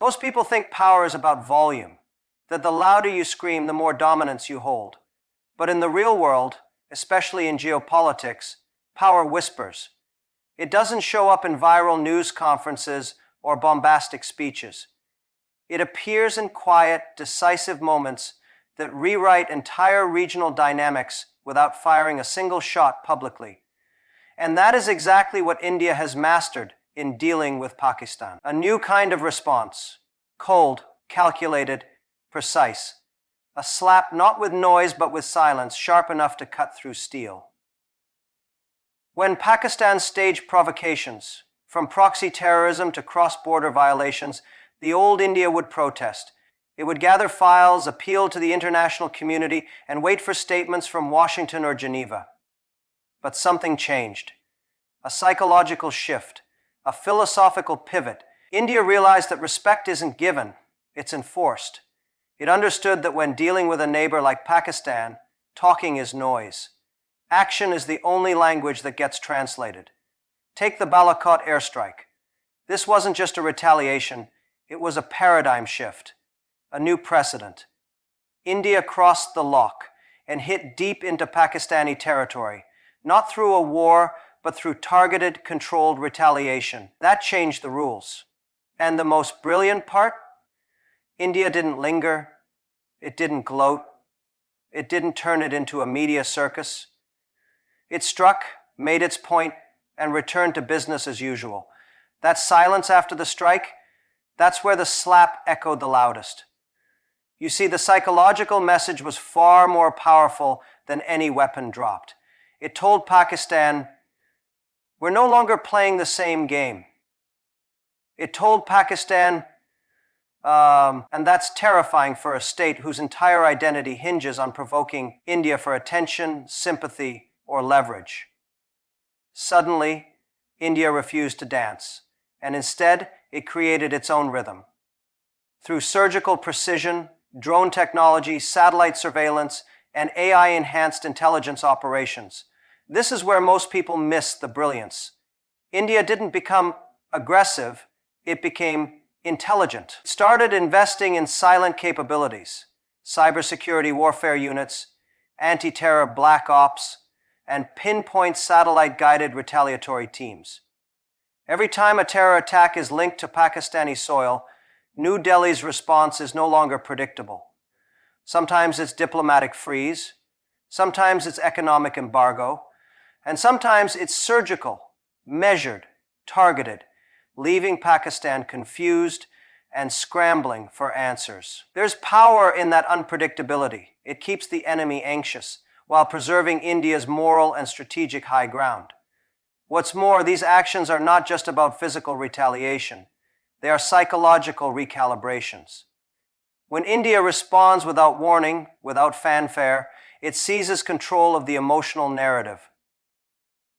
Most people think power is about volume, that the louder you scream, the more dominance you hold. But in the real world, especially in geopolitics, power whispers. It doesn't show up in viral news conferences or bombastic speeches. It appears in quiet, decisive moments that rewrite entire regional dynamics without firing a single shot publicly. And that is exactly what India has mastered in dealing with Pakistan. A new kind of response. Cold, calculated, precise. A slap not with noise but with silence, sharp enough to cut through steel. When Pakistan staged provocations, from proxy terrorism to cross-border violations, the old India would protest. It would gather files, appeal to the international community, and wait for statements from Washington or Geneva. But something changed. A psychological shift, a philosophical pivot. India realized that respect isn't given, it's enforced. It understood that when dealing with a neighbor like Pakistan, talking is noise. Action is the only language that gets translated. Take the Balakot airstrike. This wasn't just a retaliation, it was a paradigm shift, a new precedent. India crossed the lock and hit deep into Pakistani territory, not through a war, but through targeted, controlled retaliation. That changed the rules. And the most brilliant part? India didn't linger, it didn't gloat, it didn't turn it into a media circus. It struck, made its point, and returned to business as usual. That silence after the strike, that's where the slap echoed the loudest. You see, the psychological message was far more powerful than any weapon dropped. It told Pakistan, we're no longer playing the same game. It told Pakistan, and that's terrifying for a state whose entire identity hinges on provoking India for attention, sympathy, or leverage. Suddenly, India refused to dance, and instead, it created its own rhythm. Through surgical precision, drone technology, satellite surveillance, and AI-enhanced intelligence operations. This is where most people miss the brilliance. India didn't become aggressive, it became intelligent. It started investing in silent capabilities, cybersecurity warfare units, anti-terror black ops, and pinpoint satellite-guided retaliatory teams. Every time a terror attack is linked to Pakistani soil, New Delhi's response is no longer predictable. Sometimes it's diplomatic freeze, sometimes it's economic embargo, and sometimes it's surgical, measured, targeted, leaving Pakistan confused and scrambling for answers. There's power in that unpredictability. It keeps the enemy anxious, while preserving India's moral and strategic high ground. What's more, these actions are not just about physical retaliation. They are psychological recalibrations. When India responds without warning, without fanfare, it seizes control of the emotional narrative.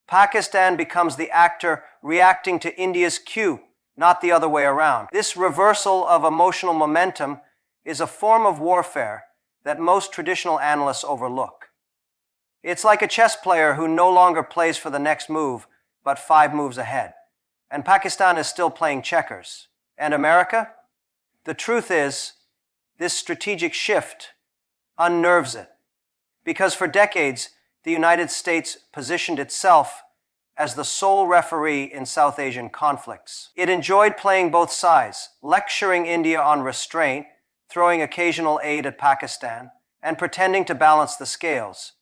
Pakistan becomes the actor reacting to India's cue, not the other way around. This reversal of emotional momentum is a form of warfare that most traditional analysts overlook. It's like a chess player who no longer plays for the next move, but 5 moves ahead. And Pakistan is still playing checkers. And America? The truth is, this strategic shift unnerves it. Because for decades, the United States positioned itself as the sole referee in South Asian conflicts. It enjoyed playing both sides, lecturing India on restraint, throwing occasional aid at Pakistan, and pretending to balance the scales.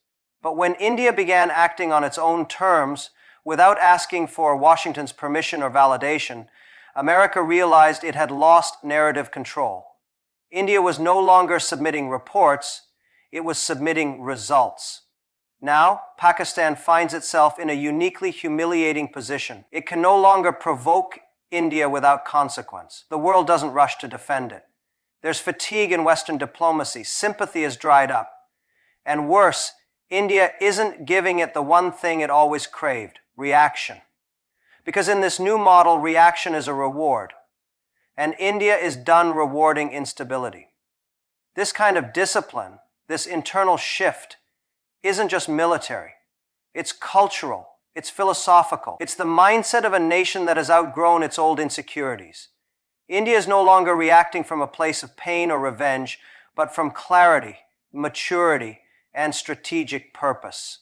But when India began acting on its own terms, without asking for Washington's permission or validation, America realized it had lost narrative control. India was no longer submitting reports, it was submitting results. Now, Pakistan finds itself in a uniquely humiliating position. It can no longer provoke India without consequence. The world doesn't rush to defend it. There's fatigue in Western diplomacy. Sympathy has dried up. And worse, India isn't giving it the one thing it always craved, reaction. Because in this new model, reaction is a reward. And India is done rewarding instability. This kind of discipline, this internal shift, isn't just military. It's cultural. It's philosophical. It's the mindset of a nation that has outgrown its old insecurities. India is no longer reacting from a place of pain or revenge, but from clarity, maturity, and strategic purpose.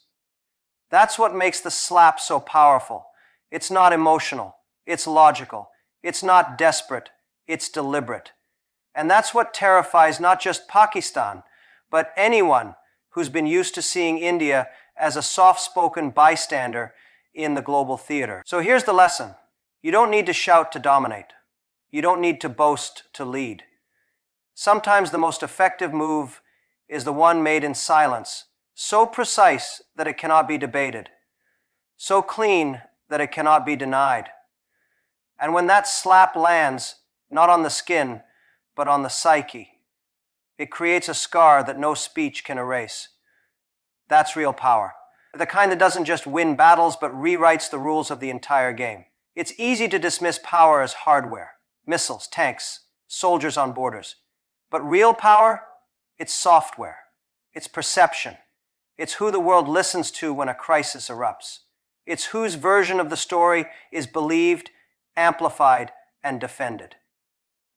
That's what makes the slap so powerful. It's not emotional, it's logical. It's not desperate, it's deliberate. And that's what terrifies not just Pakistan, but anyone who's been used to seeing India as a soft-spoken bystander in the global theater. So here's the lesson. You don't need to shout to dominate. You don't need to boast to lead. Sometimes the most effective move is the one made in silence, so precise that it cannot be debated, so clean that it cannot be denied. And when that slap lands, not on the skin, but on the psyche, it creates a scar that no speech can erase. That's real power. The kind that doesn't just win battles, but rewrites the rules of the entire game. It's easy to dismiss power as hardware, missiles, tanks, soldiers on borders. But real power, it's software. It's perception. It's who the world listens to when a crisis erupts. It's whose version of the story is believed, amplified, and defended.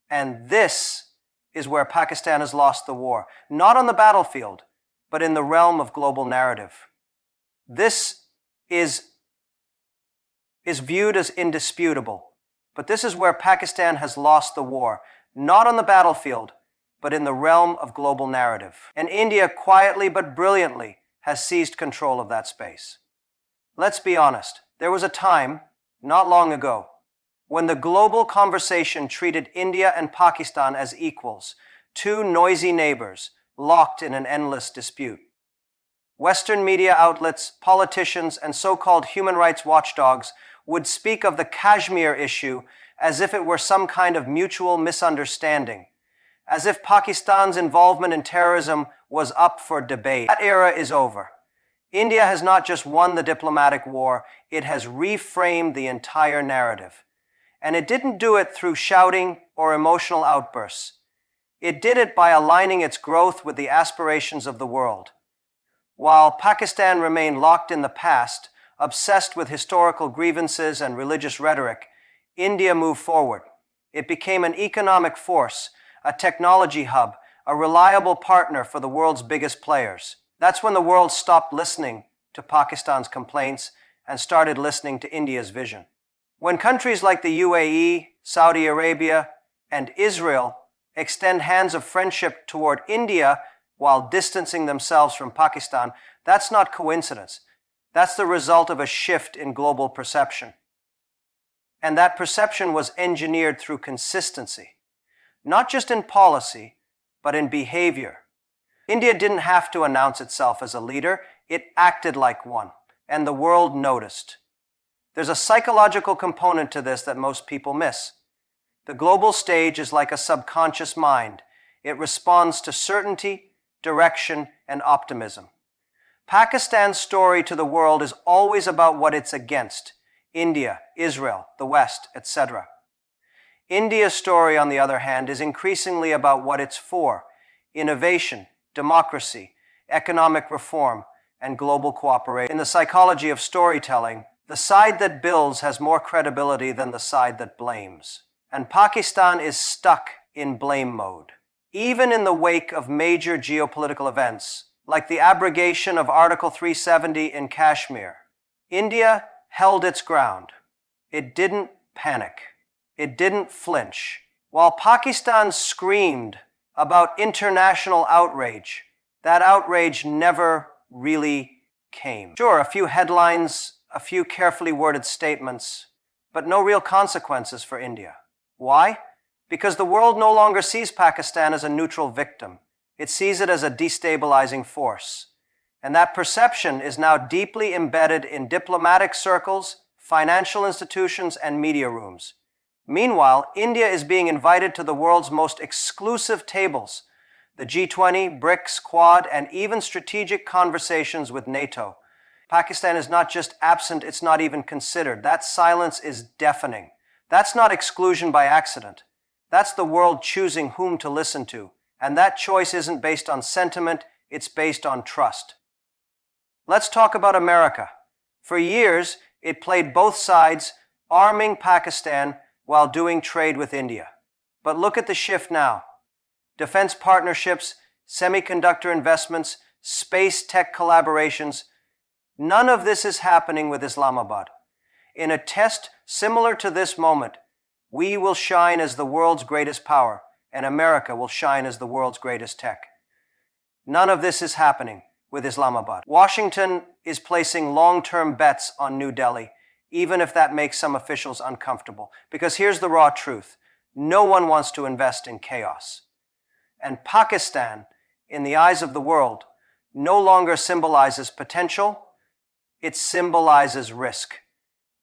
And this is where Pakistan has lost the war, not on the battlefield, but in the realm of global narrative. This is viewed as indisputable, but this is where Pakistan has lost the war, not on the battlefield, but in the realm of global narrative. And India, quietly but brilliantly, has seized control of that space. Let's be honest, there was a time, not long ago, when the global conversation treated India and Pakistan as equals, two noisy neighbors locked in an endless dispute. Western media outlets, politicians, and so-called human rights watchdogs would speak of the Kashmir issue as if it were some kind of mutual misunderstanding, as if Pakistan's involvement in terrorism was up for debate. That era is over. India has not just won the diplomatic war, it has reframed the entire narrative. And it didn't do it through shouting or emotional outbursts. It did it by aligning its growth with the aspirations of the world. While Pakistan remained locked in the past, obsessed with historical grievances and religious rhetoric, India moved forward. It became an economic force, a technology hub, a reliable partner for the world's biggest players. That's when the world stopped listening to Pakistan's complaints and started listening to India's vision. When countries like the UAE, Saudi Arabia, and Israel extend hands of friendship toward India while distancing themselves from Pakistan, that's not coincidence. That's the result of a shift in global perception. And that perception was engineered through consistency, not just in policy, but in behavior. India didn't have to announce itself as a leader, it acted like one, and the world noticed. There's a psychological component to this that most people miss. The global stage is like a subconscious mind. It responds to certainty, direction, and optimism. Pakistan's story to the world is always about what it's against: India, Israel, the West, etc. India's story, on the other hand, is increasingly about what it's for: innovation, democracy, economic reform, and global cooperation. In the psychology of storytelling, the side that builds has more credibility than the side that blames. And Pakistan is stuck in blame mode. Even in the wake of major geopolitical events, like the abrogation of Article 370 in Kashmir, India held its ground. It didn't panic. It didn't flinch. While Pakistan screamed about international outrage, that outrage never really came. Sure, a few headlines, a few carefully worded statements, but no real consequences for India. Why? Because the world no longer sees Pakistan as a neutral victim. It sees it as a destabilizing force. And that perception is now deeply embedded in diplomatic circles, financial institutions, and media rooms. Meanwhile, India is being invited to the world's most exclusive tables: the G20, BRICS, Quad, and even strategic conversations with NATO. Pakistan is not just absent, it's not even considered. That silence is deafening. That's not exclusion by accident. That's the world choosing whom to listen to. And that choice isn't based on sentiment, it's based on trust. Let's talk about America. For years, it played both sides, arming Pakistan while doing trade with India. But look at the shift now. Defense partnerships, semiconductor investments, space tech collaborations, none of this is happening with Islamabad. In a test similar to this moment, we will shine as the world's greatest power, and America will shine as the world's greatest tech. None of this is happening with Islamabad. Washington is placing long-term bets on New Delhi, even if that makes some officials uncomfortable. Because here's the raw truth. No one wants to invest in chaos. And Pakistan, in the eyes of the world, no longer symbolizes potential, it symbolizes risk.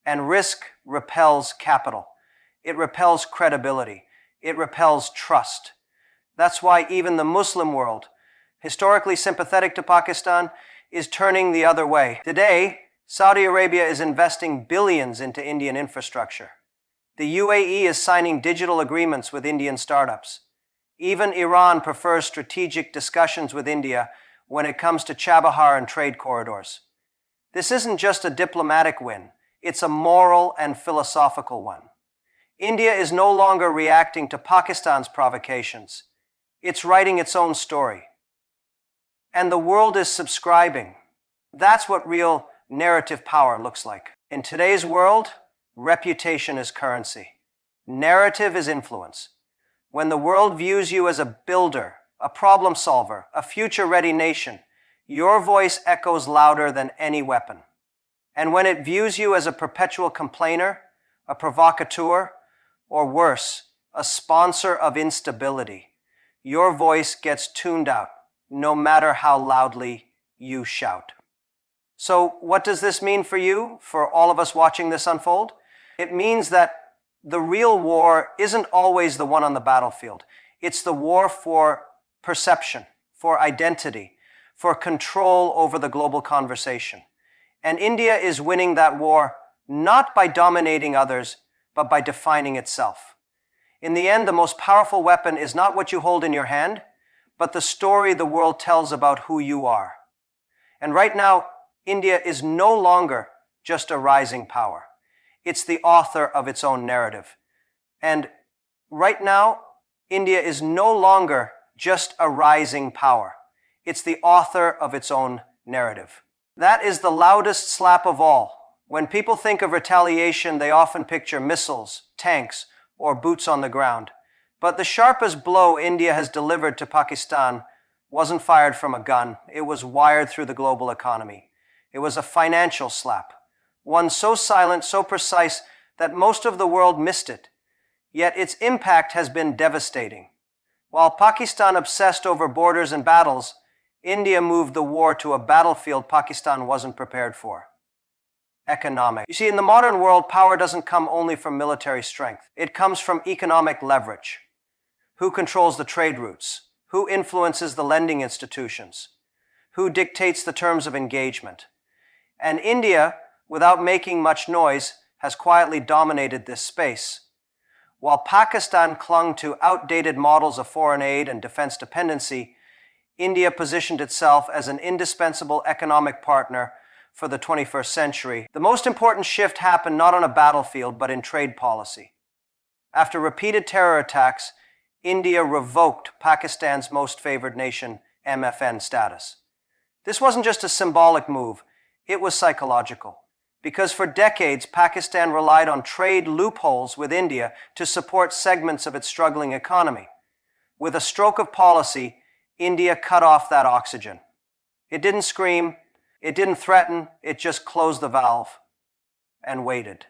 And risk repels capital. It repels credibility. It repels trust. That's why even the Muslim world, historically sympathetic to Pakistan, is turning the other way. Today, Saudi Arabia is investing billions into Indian infrastructure. The UAE is signing digital agreements with Indian startups. Even Iran prefers strategic discussions with India when it comes to Chabahar and trade corridors. This isn't just a diplomatic win, it's a moral and philosophical one. India is no longer reacting to Pakistan's provocations. It's writing its own story. And the world is subscribing. That's what real narrative power looks like. In today's world, reputation is currency. Narrative is influence. When the world views you as a builder, a problem solver, a future-ready nation, your voice echoes louder than any weapon. And when it views you as a perpetual complainer, a provocateur, or worse, a sponsor of instability, your voice gets tuned out, no matter how loudly you shout. So what does this mean for you, for all of us watching this unfold? It means that the real war isn't always the one on the battlefield. It's the war for perception, for identity, for control over the global conversation. And India is winning that war not by dominating others, but by defining itself. In the end, the most powerful weapon is not what you hold in your hand, but the story the world tells about who you are. And right now, India is no longer just a rising power. It's the author of its own narrative. And right now, India is no longer just a rising power. It's the author of its own narrative. That is the loudest slap of all. When people think of retaliation, they often picture missiles, tanks, or boots on the ground. But the sharpest blow India has delivered to Pakistan wasn't fired from a gun. It was wired through the global economy. It was a financial slap, one so silent, so precise, that most of the world missed it. Yet its impact has been devastating. While Pakistan obsessed over borders and battles, India moved the war to a battlefield Pakistan wasn't prepared for. Economic. You see, in the modern world, power doesn't come only from military strength. It comes from economic leverage. Who controls the trade routes? Who influences the lending institutions? Who dictates the terms of engagement? And India, without making much noise, has quietly dominated this space. While Pakistan clung to outdated models of foreign aid and defense dependency, India positioned itself as an indispensable economic partner for the 21st century. The most important shift happened not on a battlefield, but in trade policy. After repeated terror attacks, India revoked Pakistan's most favored nation MFN status. This wasn't just a symbolic move, it was psychological. Because for decades, Pakistan relied on trade loopholes with India to support segments of its struggling economy. With a stroke of policy, India cut off that oxygen. It didn't scream, it didn't threaten, it just closed the valve and waited.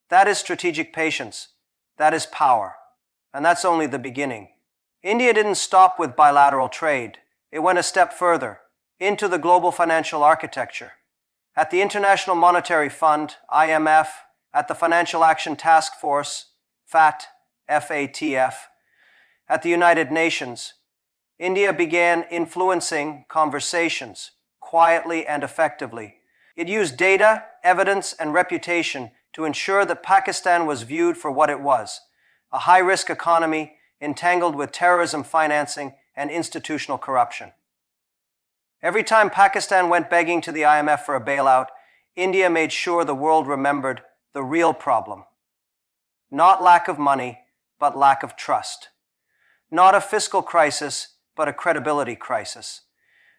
That is strategic patience. That is power. And that's only the beginning. India didn't stop with bilateral trade. It went a step further, into the global financial architecture. At the International Monetary Fund, IMF, at the Financial Action Task Force, FATF, at the United Nations, India began influencing conversations quietly and effectively. It used data, evidence, and reputation to ensure that Pakistan was viewed for what it was, a high-risk economy entangled with terrorism financing and institutional corruption. Every time Pakistan went begging to the IMF for a bailout, India made sure the world remembered the real problem. Not lack of money, but lack of trust. Not a fiscal crisis, but a credibility crisis.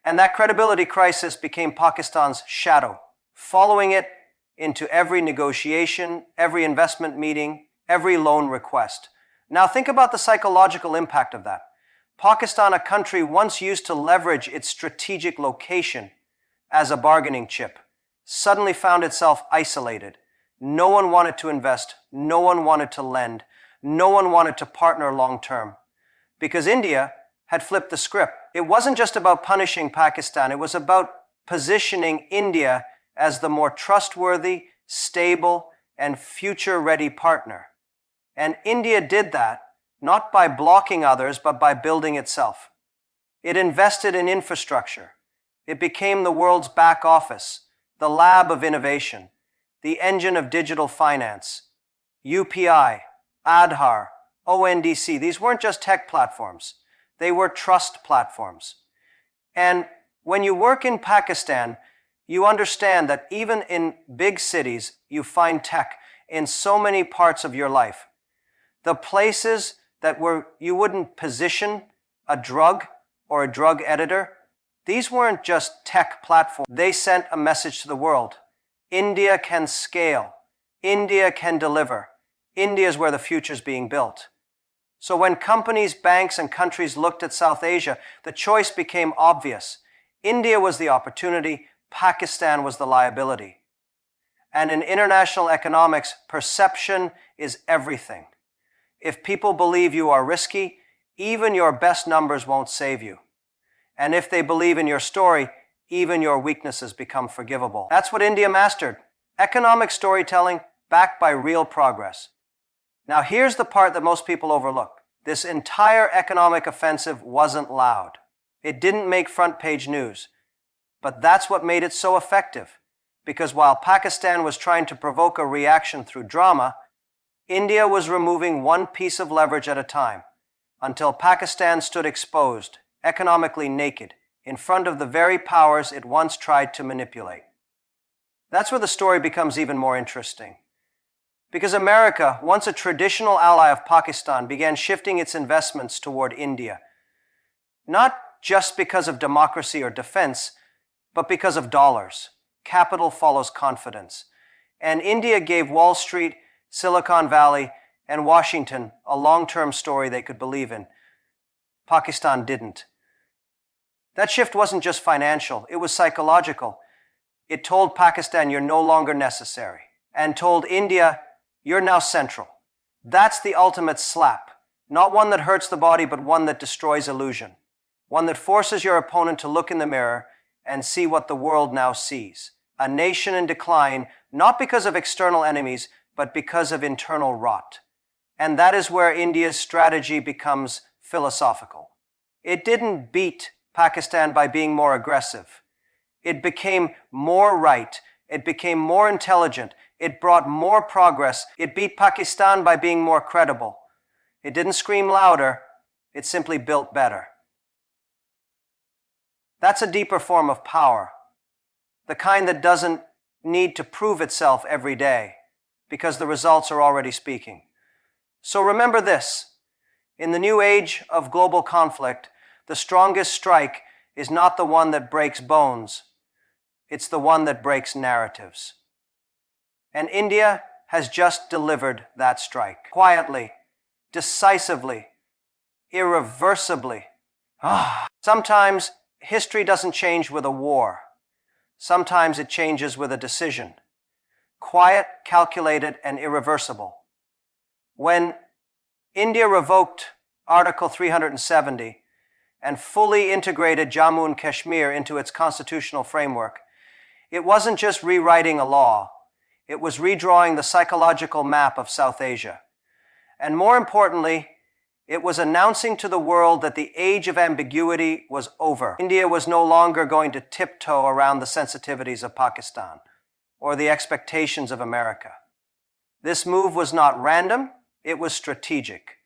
And that credibility crisis became Pakistan's shadow, following it into every negotiation, every investment meeting, every loan request. Now think about the psychological impact of that. Pakistan, a country once used to leverage its strategic location as a bargaining chip, suddenly found itself isolated. No one wanted to invest, no one wanted to lend, no one wanted to partner long term. Because India had flipped the script. It wasn't just about punishing Pakistan, it was about positioning India as the more trustworthy, stable, and future-ready partner. And India did that not by blocking others, but by building itself. It invested in infrastructure. It became the world's back office, the lab of innovation, the engine of digital finance. UPI, Aadhaar, ONDC, these weren't just tech platforms. They were trust platforms. And when you work in Pakistan, you understand that even in big cities, you find tech in so many parts of your life. The places that you wouldn't position a drug or a drug editor, these weren't just tech platforms. They sent a message to the world. India can scale. India can deliver. India is where the future is being built. So when companies, banks, and countries looked at South Asia, the choice became obvious. India was the opportunity, Pakistan was the liability. And in international economics, perception is everything. If people believe you are risky, even your best numbers won't save you. And if they believe in your story, even your weaknesses become forgivable. That's what India mastered. Economic storytelling backed by real progress. Now here's the part that most people overlook. This entire economic offensive wasn't loud. It didn't make front page news. But that's what made it so effective. Because while Pakistan was trying to provoke a reaction through drama, India was removing one piece of leverage at a time, until Pakistan stood exposed, economically naked, in front of the very powers it once tried to manipulate. That's where the story becomes even more interesting. Because America, once a traditional ally of Pakistan, began shifting its investments toward India. Not just because of democracy or defense, but because of dollars. Capital follows confidence. And India gave Wall Street, Silicon Valley, and Washington a long-term story they could believe in. Pakistan didn't. That shift wasn't just financial, it was psychological. It told Pakistan you're no longer necessary, and told India you're now central. That's the ultimate slap. Not one that hurts the body, but one that destroys illusion. One that forces your opponent to look in the mirror and see what the world now sees. A nation in decline, not because of external enemies, but because of internal rot. And that is where India's strategy becomes philosophical. It didn't beat Pakistan by being more aggressive. It became more right. It became more intelligent. It brought more progress. It beat Pakistan by being more credible. It didn't scream louder. It simply built better. That's a deeper form of power. The kind that doesn't need to prove itself every day, because the results are already speaking. So remember this. In the new age of global conflict, the strongest strike is not the one that breaks bones. It's the one that breaks narratives. And India has just delivered that strike. Quietly, decisively, irreversibly. Sometimes history doesn't change with a war. Sometimes it changes with a decision. Quiet, calculated, and irreversible. When India revoked Article 370 and fully integrated Jammu and Kashmir into its constitutional framework, it wasn't just rewriting a law, it was redrawing the psychological map of South Asia. And more importantly, it was announcing to the world that the age of ambiguity was over. India was no longer going to tiptoe around the sensitivities of Pakistan or the expectations of America. This move was not random, it was strategic,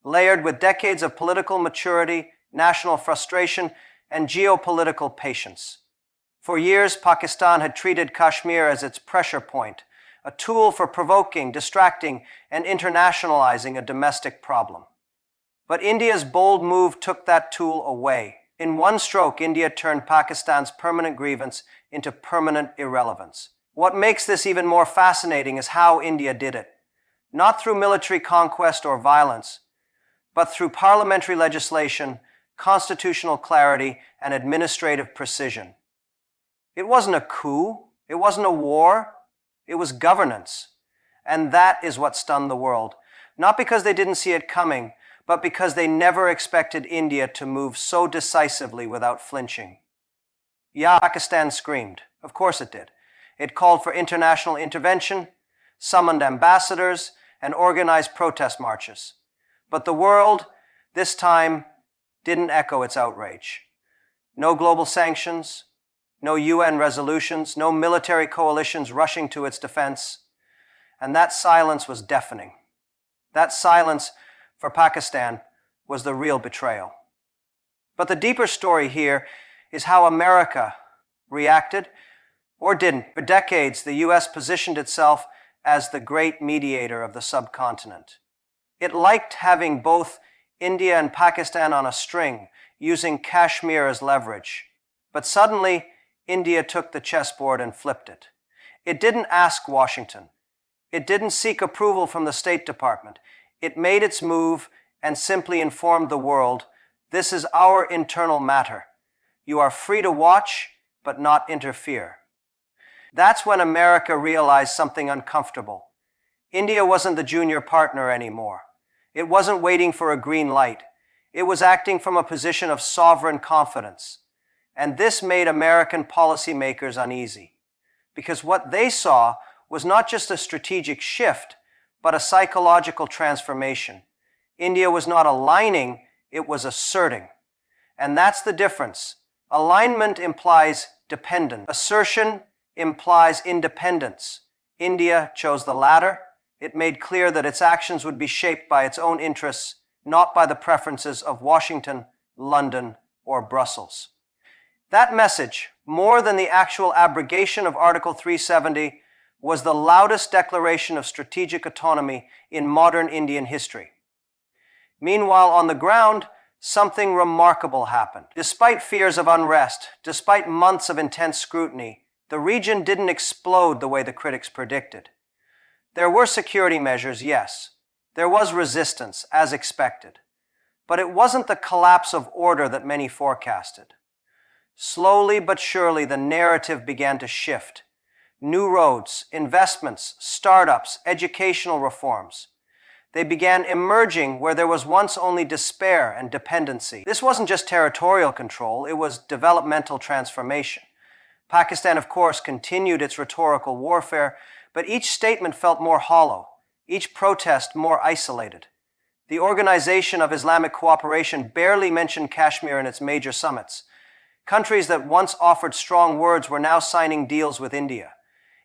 layered with decades of political maturity, national frustration, and geopolitical patience. For years, Pakistan had treated Kashmir as its pressure point, a tool for provoking, distracting, and internationalizing a domestic problem. But India's bold move took that tool away. In one stroke, India turned Pakistan's permanent grievance into permanent irrelevance. What makes this even more fascinating is how India did it. Not through military conquest or violence, but through parliamentary legislation, constitutional clarity, and administrative precision. It wasn't a coup, it wasn't a war, it was governance. And that is what stunned the world. Not because they didn't see it coming, but because they never expected India to move so decisively without flinching. Yeah, Pakistan screamed. Of course it did. It called for international intervention, summoned ambassadors, and organized protest marches. But the world, this time, didn't echo its outrage. No global sanctions, no UN resolutions, no military coalitions rushing to its defense. And that silence was deafening. That silence for Pakistan was the real betrayal. But the deeper story here is how America reacted or didn't. For decades, the US positioned itself as the great mediator of the subcontinent. It liked having both India and Pakistan on a string, using Kashmir as leverage. But suddenly, India took the chessboard and flipped it. It didn't ask Washington. It didn't seek approval from the State Department. It made its move and simply informed the world, this is our internal matter. You are free to watch, but not interfere. That's when America realized something uncomfortable. India wasn't the junior partner anymore. It wasn't waiting for a green light. It was acting from a position of sovereign confidence. And this made American policymakers uneasy, because what they saw was not just a strategic shift, but a psychological transformation. India was not aligning, it was asserting. And that's the difference. Alignment implies dependence. Assertion implies independence. India chose the latter. It made clear that its actions would be shaped by its own interests, not by the preferences of Washington, London, or Brussels. That message, more than the actual abrogation of Article 370, was the loudest declaration of strategic autonomy in modern Indian history. Meanwhile, on the ground, something remarkable happened. Despite fears of unrest, despite months of intense scrutiny, the region didn't explode the way the critics predicted. There were security measures, yes. There was resistance, as expected. But it wasn't the collapse of order that many forecasted. Slowly but surely, the narrative began to shift. New roads, investments, startups, educational reforms. They began emerging where there was once only despair and dependency. This wasn't just territorial control, it was developmental transformation. Pakistan, of course, continued its rhetorical warfare, but each statement felt more hollow, each protest more isolated. The Organization of Islamic Cooperation barely mentioned Kashmir in its major summits. Countries that once offered strong words were now signing deals with India.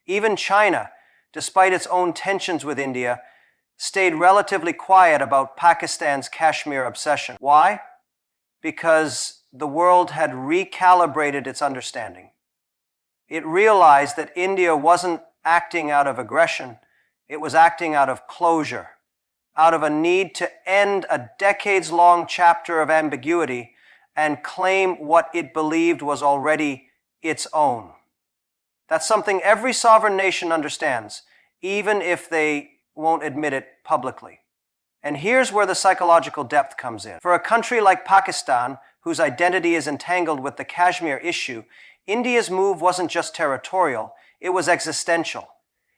Even China, despite its own tensions with India, stayed relatively quiet about Pakistan's Kashmir obsession. Why? Because the world had recalibrated its understanding. It realized that India wasn't acting out of aggression, it was acting out of closure, out of a need to end a decades-long chapter of ambiguity and claim what it believed was already its own. That's something every sovereign nation understands, even if they won't admit it publicly. And here's where the psychological depth comes in. For a country like Pakistan, whose identity is entangled with the Kashmir issue, India's move wasn't just territorial, it was existential.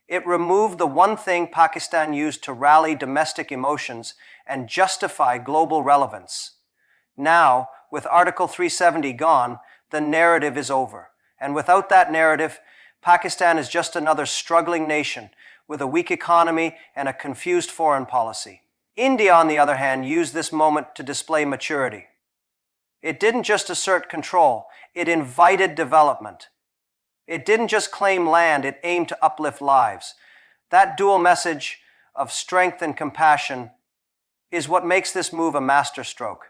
It removed the one thing Pakistan used to rally domestic emotions and justify global relevance. Now, with Article 370 gone, the narrative is over. And without that narrative, Pakistan is just another struggling nation with a weak economy and a confused foreign policy. India, on the other hand, used this moment to display maturity. It didn't just assert control, it invited development. It didn't just claim land, it aimed to uplift lives. That dual message of strength and compassion is what makes this move a masterstroke.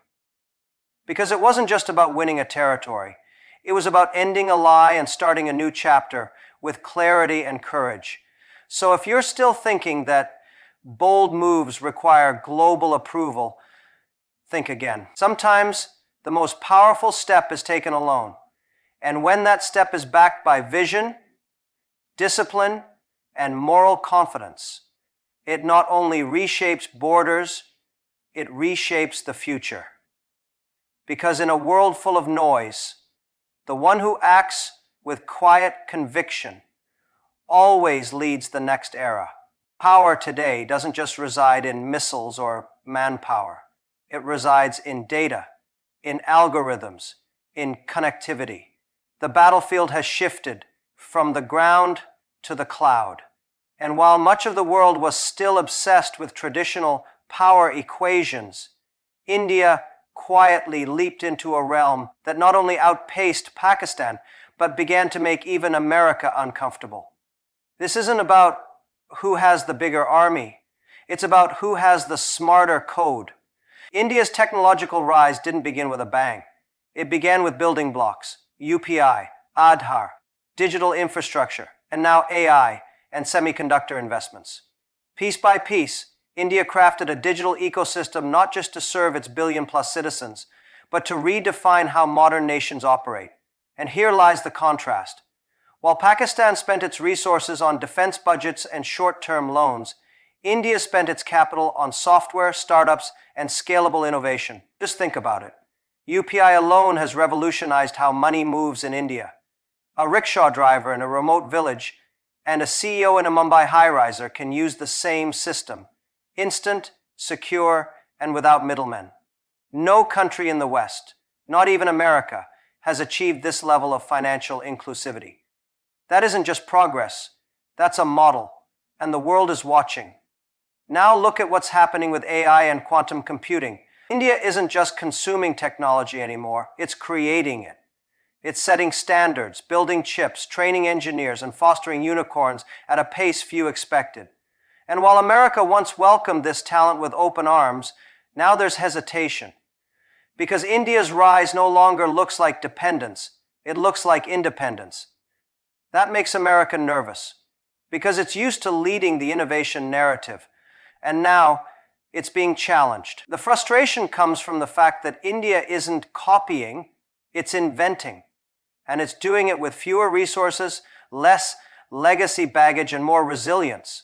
Because it wasn't just about winning a territory. It was about ending a lie and starting a new chapter with clarity and courage. So if you're still thinking that bold moves require global approval, think again. Sometimes the most powerful step is taken alone. And when that step is backed by vision, discipline, and moral confidence, it not only reshapes borders, it reshapes the future. Because in a world full of noise, the one who acts with quiet conviction always leads the next era. Power today doesn't just reside in missiles or manpower. It resides in data, in algorithms, in connectivity. The battlefield has shifted from the ground to the cloud. And while much of the world was still obsessed with traditional power equations, India quietly leaped into a realm that not only outpaced Pakistan, but began to make even America uncomfortable. This isn't about who has the bigger army. It's about who has the smarter code. India's technological rise didn't begin with a bang. It began with building blocks, UPI, Aadhaar, digital infrastructure, and now AI and semiconductor investments. Piece by piece, India crafted a digital ecosystem not just to serve its billion-plus citizens, but to redefine how modern nations operate. And here lies the contrast. While Pakistan spent its resources on defense budgets and short-term loans, India spent its capital on software, startups, and scalable innovation. Just think about it. UPI alone has revolutionized how money moves in India. A rickshaw driver in a remote village and a CEO in a Mumbai high-riser can use the same system. Instant, secure, and without middlemen. No country in the West, not even America, has achieved this level of financial inclusivity. That isn't just progress, that's a model, and the world is watching. Now look at what's happening with AI and quantum computing. India isn't just consuming technology anymore, it's creating it. It's setting standards, building chips, training engineers, and fostering unicorns at a pace few expected. And while America once welcomed this talent with open arms, now there's hesitation. Because India's rise no longer looks like dependence, it looks like independence. That makes America nervous, because it's used to leading the innovation narrative, and now it's being challenged. The frustration comes from the fact that India isn't copying, it's inventing. And it's doing it with fewer resources, less legacy baggage, and more resilience.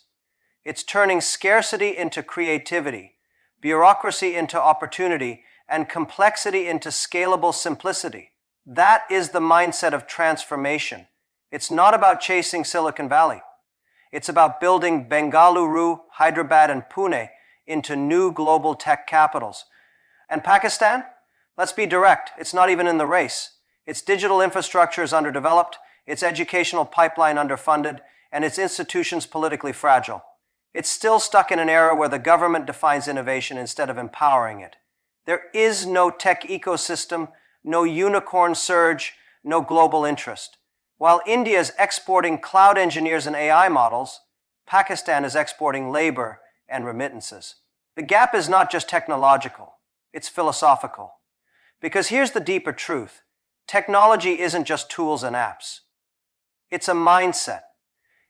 It's turning scarcity into creativity, bureaucracy into opportunity, and complexity into scalable simplicity. That is the mindset of transformation. It's not about chasing Silicon Valley. It's about building Bengaluru, Hyderabad, and Pune into new global tech capitals. And Pakistan? Let's be direct, it's not even in the race. Its digital infrastructure is underdeveloped, its educational pipeline underfunded, and its institutions politically fragile. It's still stuck in an era where the government defines innovation instead of empowering it. There is no tech ecosystem, no unicorn surge, no global interest. While India is exporting cloud engineers and AI models, Pakistan is exporting labor and remittances. The gap is not just technological, it's philosophical. Because here's the deeper truth. Technology isn't just tools and apps. It's a mindset.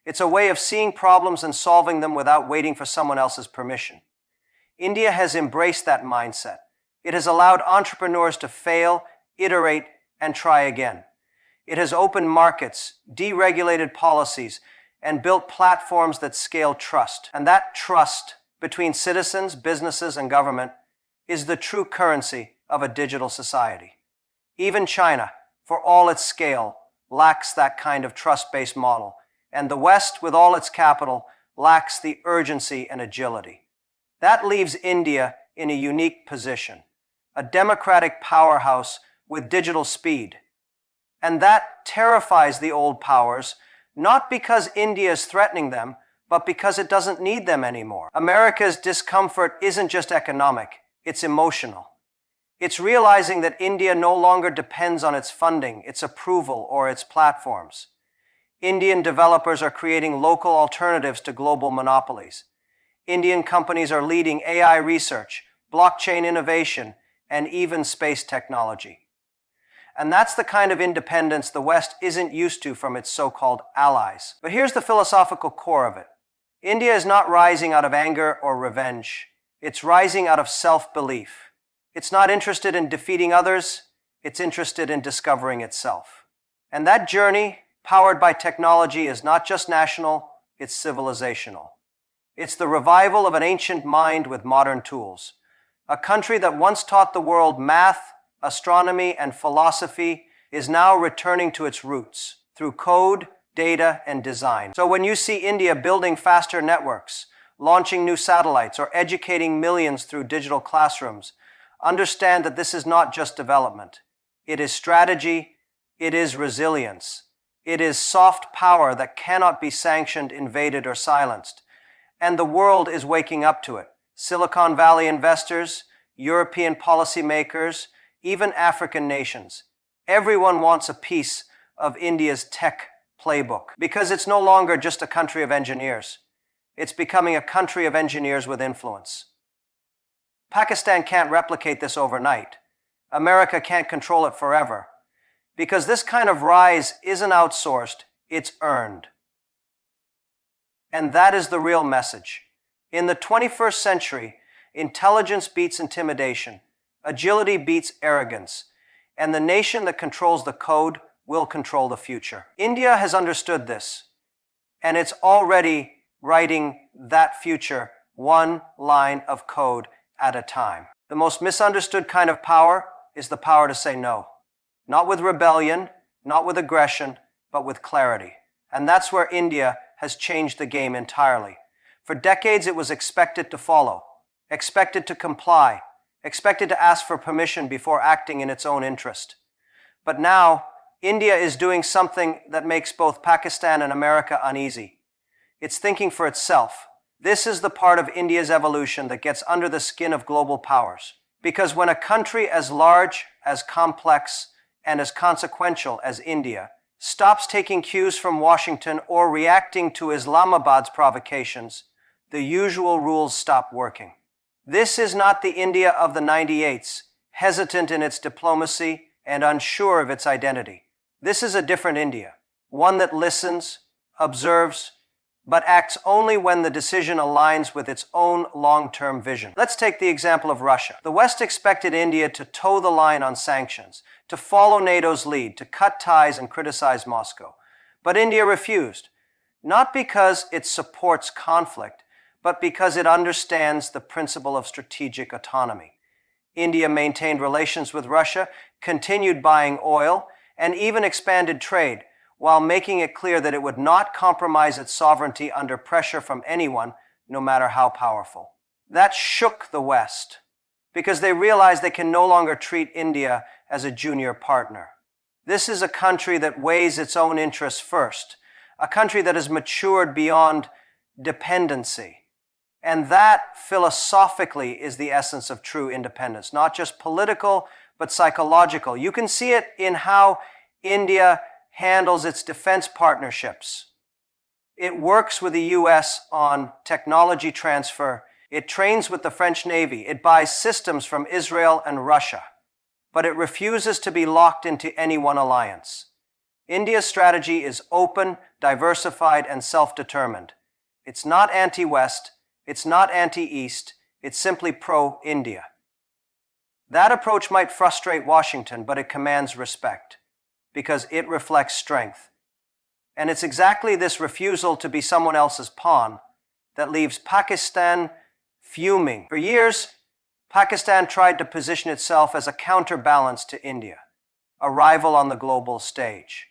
It's a way of seeing problems and solving them without waiting for someone else's permission. India has embraced that mindset. It has allowed entrepreneurs to fail, iterate, and try again. It has opened markets, deregulated policies, and built platforms that scale trust. And that trust between citizens, businesses, and government is the true currency of a digital society. Even China, for all its scale, lacks that kind of trust-based model. And the West, with all its capital, lacks the urgency and agility. That leaves India in a unique position, a democratic powerhouse with digital speed. And that terrifies the old powers, not because India is threatening them, but because it doesn't need them anymore. America's discomfort isn't just economic, it's emotional. It's realizing that India no longer depends on its funding, its approval, or its platforms. Indian developers are creating local alternatives to global monopolies. Indian companies are leading AI research, blockchain innovation, and even space technology. And that's the kind of independence the West isn't used to from its so-called allies. But here's the philosophical core of it. India is not rising out of anger or revenge. It's rising out of self-belief. It's not interested in defeating others, it's interested in discovering itself. And that journey, powered by technology, is not just national, it's civilizational. It's the revival of an ancient mind with modern tools. A country that once taught the world math, astronomy, and philosophy is now returning to its roots through code, data, and design. So when you see India building faster networks, launching new satellites, or educating millions through digital classrooms, understand that this is not just development. It is strategy, it is resilience. It is soft power that cannot be sanctioned, invaded, or silenced. And the world is waking up to it. Silicon Valley investors, European policymakers, even African nations. Everyone wants a piece of India's tech playbook because it's no longer just a country of engineers. It's becoming a country of engineers with influence. Pakistan can't replicate this overnight. America can't control it forever. Because this kind of rise isn't outsourced, it's earned. And that is the real message. In the 21st century, intelligence beats intimidation, agility beats arrogance, and the nation that controls the code will control the future. India has understood this, and it's already writing that future one line of code at a time. The most misunderstood kind of power is the power to say no. Not with rebellion, not with aggression, but with clarity. And that's where India has changed the game entirely. For decades, it was expected to follow, expected to comply, expected to ask for permission before acting in its own interest. But now, India is doing something that makes both Pakistan and America uneasy. It's thinking for itself. This is the part of India's evolution that gets under the skin of global powers. Because when a country as large, as complex, and as consequential as India stops taking cues from Washington or reacting to Islamabad's provocations, the usual rules stop working. This is not the India of the 98s, hesitant in its diplomacy and unsure of its identity. This is a different India, one that listens, observes, but acts only when the decision aligns with its own long-term vision. Let's take the example of Russia. The West expected India to toe the line on sanctions, to follow NATO's lead, to cut ties and criticize Moscow. But India refused, not because it supports conflict, but because it understands the principle of strategic autonomy. India maintained relations with Russia, continued buying oil, and even expanded trade, while making it clear that it would not compromise its sovereignty under pressure from anyone, no matter how powerful. That shook the West, because they realized they can no longer treat India as a junior partner. This is a country that weighs its own interests first, a country that has matured beyond dependency. And that, philosophically, is the essence of true independence, not just political, but psychological. You can see it in how India handles its defense partnerships. It works with the US on technology transfer. It trains with the French Navy. It buys systems from Israel and Russia. But it refuses to be locked into any one alliance. India's strategy is open, diversified, and self-determined. It's not anti-West. It's not anti-East. It's simply pro-India. That approach might frustrate Washington, but it commands respect, because it reflects strength. And it's exactly this refusal to be someone else's pawn that leaves Pakistan fuming. For years, Pakistan tried to position itself as a counterbalance to India, a rival on the global stage.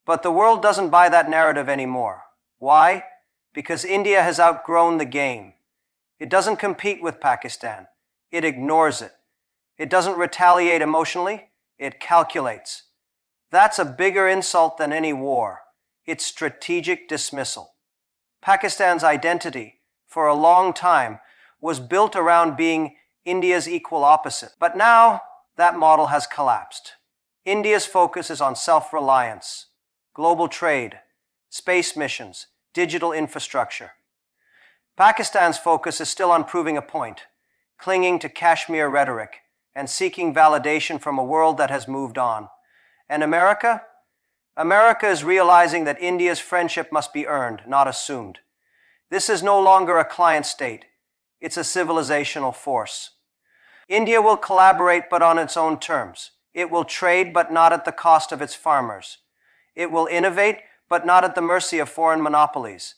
But the world doesn't buy that narrative anymore. Why? Because India has outgrown the game. It doesn't compete with Pakistan. It ignores it. It doesn't retaliate emotionally. It calculates. That's a bigger insult than any war. It's strategic dismissal. Pakistan's identity, for a long time, was built around being India's equal opposite. But now, that model has collapsed. India's focus is on self-reliance, global trade, space missions, digital infrastructure. Pakistan's focus is still on proving a point, clinging to Kashmir rhetoric, and seeking validation from a world that has moved on. And America? America is realizing that India's friendship must be earned, not assumed. This is no longer a client state. It's a civilizational force. India will collaborate but on its own terms. It will trade but not at the cost of its farmers. It will innovate but not at the mercy of foreign monopolies.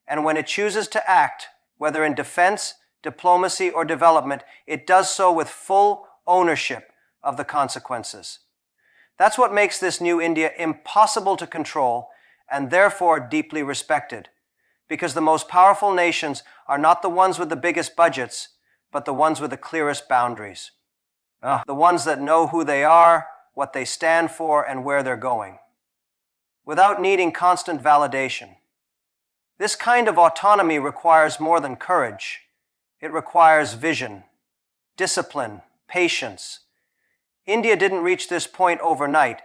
And when it chooses to act, whether in defense, diplomacy, or development, it does so with full ownership of the consequences. That's what makes this new India impossible to control and therefore deeply respected, because the most powerful nations are not the ones with the biggest budgets, but the ones with the clearest boundaries. The ones that know who they are, what they stand for, and where they're going, without needing constant validation. This kind of autonomy requires more than courage. It requires vision, discipline, patience. India didn't reach this point overnight.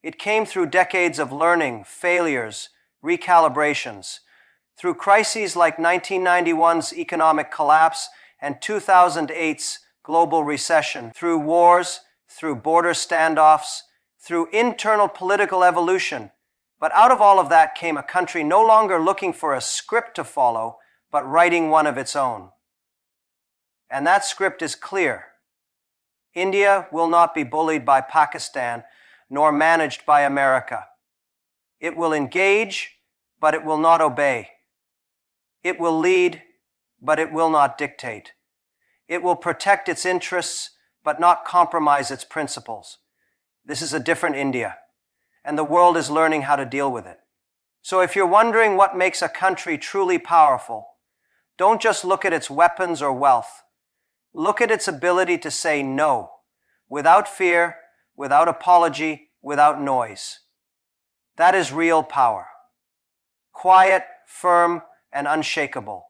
It came through decades of learning, failures, recalibrations, through crises like 1991's economic collapse and 2008's global recession, through wars, through border standoffs, through internal political evolution. But out of all of that came a country no longer looking for a script to follow, but writing one of its own. And that script is clear. India will not be bullied by Pakistan, nor managed by America. It will engage, but it will not obey. It will lead, but it will not dictate. It will protect its interests, but not compromise its principles. This is a different India, and the world is learning how to deal with it. So if you're wondering what makes a country truly powerful, don't just look at its weapons or wealth. Look at its ability to say no, without fear, without apology, without noise. That is real power. Quiet, firm, and unshakable.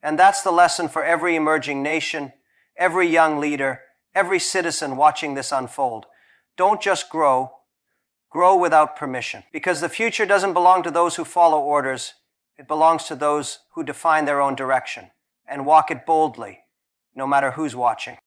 And that's the lesson for every emerging nation, every young leader, every citizen watching this unfold. Don't just grow, grow without permission. Because the future doesn't belong to those who follow orders. It belongs to those who define their own direction and walk it boldly, no matter who's watching.